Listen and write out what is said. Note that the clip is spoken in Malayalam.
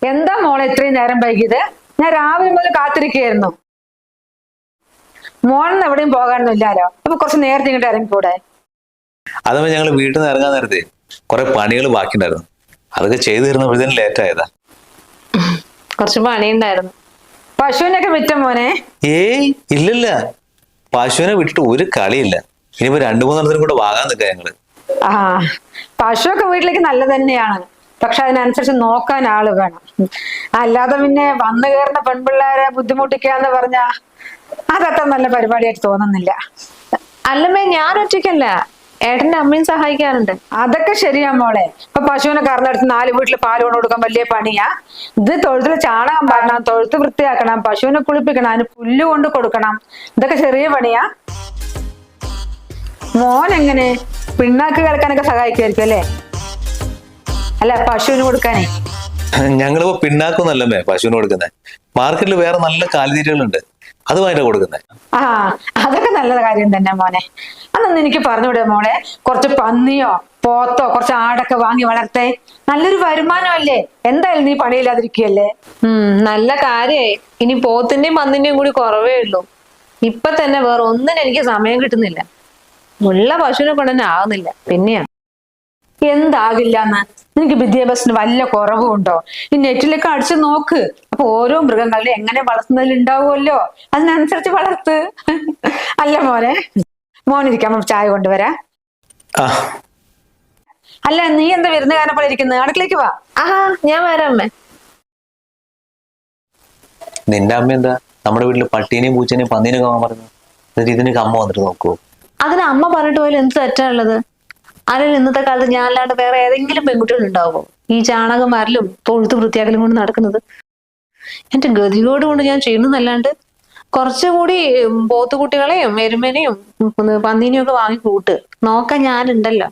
എന്താ മോളെ ഇത്രയും നേരം വൈകിയത്? ഞാൻ രാവിലെ മുതൽ കാത്തിരിക്കുകയായിരുന്നു. മോളിന്ന് എവിടെയും പോകാനൊന്നും ഇല്ലാലോ, അപ്പൊ കുറച്ച് നേരത്തെ ഇങ്ങോട്ട് ഇറങ്ങിക്കൂടെ? അതമ്മ ഞങ്ങൾ വീട്ടിൽ നിന്ന് ഇറങ്ങാൻ നേരത്തെ കുറെ പണികൾ ബാക്കിണ്ടായിരുന്നു. അതൊക്കെ ചെയ്തു തരുന്നപ്പോഴത്തേനും ലേറ്റ് ആയതാ. കുറച്ച് പണിയുണ്ടായിരുന്നു. പശുവിനൊക്കെ വിറ്റ മോനെ? ഏയ് ഇല്ലില്ല, പശുവിനെ വിട്ടിട്ട് ഒരു കളിയില്ല. ഇനിയിപ്പോ 2-3 കൂടെ വാങ്ങാൻ നിൽക്കാം ഞങ്ങള്. ആ, പശുവൊക്കെ വീട്ടിലേക്ക് നല്ലത് തന്നെയാണ്. പക്ഷെ അതിനനുസരിച്ച് നോക്കാൻ ആള് വേണം. അല്ലാതെ പിന്നെ വന്നു കയറുന്ന പെൺപിള്ളേരെ ബുദ്ധിമുട്ടിക്കാന്ന് പറഞ്ഞാ അതത്ര നല്ല പരിപാടിയായിട്ട് തോന്നുന്നില്ല. അല്ലമ്മേ, ഞാൻ ഒറ്റയ്ക്കല്ല, ഏട്ടന്റെ അമ്മയും സഹായിക്കാറുണ്ട്. അതൊക്കെ ശരിയാ മോളെ. ഇപ്പൊ പശുവിനെ കറന്നെടുത്ത് 4 വീട്ടിൽ പാല് കൊണ്ട് കൊടുക്കാൻ വലിയ പണിയാ? ഇത് തൊഴുത്തില് ചാണകം പാടണം, തൊഴുത്ത് വൃത്തിയാക്കണം, പശുവിനെ കുളിപ്പിക്കണം, അതിന് പുല്ല് കൊണ്ട് കൊടുക്കണം. ഇതൊക്കെ ചെറിയ പണിയാ? മോൻ എങ്ങനെ പിണ്ണാക്ക് കിടക്കാനൊക്കെ സഹായിക്കുമായിരിക്കും അല്ലേ? അല്ല, പശുവിന് കൊടുക്കാനേ. ഞങ്ങളിപ്പോ പിണ്ണാക്കൊന്നല്ലമ്മേ പശുവിന് കൊടുക്കുന്നത്. മാർക്കറ്റിൽ വേറെ നല്ല കാലിത്തീറ്റകളുണ്ട്, അതുമായിട്ടാ കൊടുക്കുന്നത്. ആ, അതൊക്കെ നല്ല കാര്യം തന്നെ മോനെ. അതൊന്നും എനിക്ക് പറഞ്ഞുകൂടെ മോളെ? കുറച്ച് പന്നിയോ പോത്തോ കുറച്ച് ആടൊക്കെ വാങ്ങി വളർത്തേ, നല്ലൊരു വരുമാനമല്ലേ? എന്തായാലും നീ പണിയില്ലാതിരിക്കുകയല്ലേ? നല്ല കാര്യായി. ഇനി പോത്തിന്റെയും പന്നിന്റെയും കൂടി കുറവേ ഉള്ളൂ. ഇപ്പൊ തന്നെ വേറെ ഒന്നിനും എനിക്ക് സമയം കിട്ടുന്നില്ല. ഉള്ള പശുവിനെ കൊണ്ട് തന്നെ ആകുന്നില്ല. പിന്നെയാ എന്താകില്ലെന്ന്? നിനക്ക് വിദ്യാഭ്യാസത്തിന് വല്ല കുറവും ഉണ്ടോ? ഈ നെറ്റിലൊക്കെ അടിച്ചു നോക്ക്. അപ്പൊ ഓരോ മൃഗങ്ങളെ എങ്ങനെ വളർത്തുന്നതിൽ ഉണ്ടാവുമല്ലോ, അതിനനുസരിച്ച് വളർത്ത്. അല്ല മോനെ, മോനിരിക്കാം, ചായ കൊണ്ടുവരാ. അല്ല, നീ എന്താ വിരുന്നുകാരനെ പോലെ ഇരിക്കുന്നത്? അടുക്കളേക്ക് വാ. ഞാൻ വരാം അമ്മേ. നിന്റെ അമ്മ എന്താ നമ്മുടെ വീട്ടില് പട്ടീനെയും പൂച്ചനെയും പന്നീനെയൊക്കെ വാങ്ങാൻ പറഞ്ഞു? എന്നിട്ട് ഇതിനൊക്കെ അമ്മ വന്നിട്ട് നോക്കൂ. അതിന് അമ്മ പറഞ്ഞിട്ട് പോലും എന്ത് തെറ്റാണുള്ളത്? അല്ലെങ്കിൽ ഇന്നത്തെ കാലത്ത് ഞാൻ അല്ലാണ്ട് വേറെ ഏതെങ്കിലും പെൺകുട്ടികൾ ഉണ്ടാവുമോ ഈ ചാണകം വരലും തൊഴുത്ത് വൃത്തിയാക്കലും കൊണ്ട് നടക്കുന്നത്? എന്റെ ഗതികോട് കൊണ്ട് ഞാൻ ചെയ്യുന്നതല്ലാണ്ട് കുറച്ചുകൂടി പോത്തുകുട്ടികളെയും എരുമേനെയും പന്നീനെയും ഒക്കെ വാങ്ങി കൂട്ട് നോക്കാൻ ഞാനുണ്ടല്ലോ.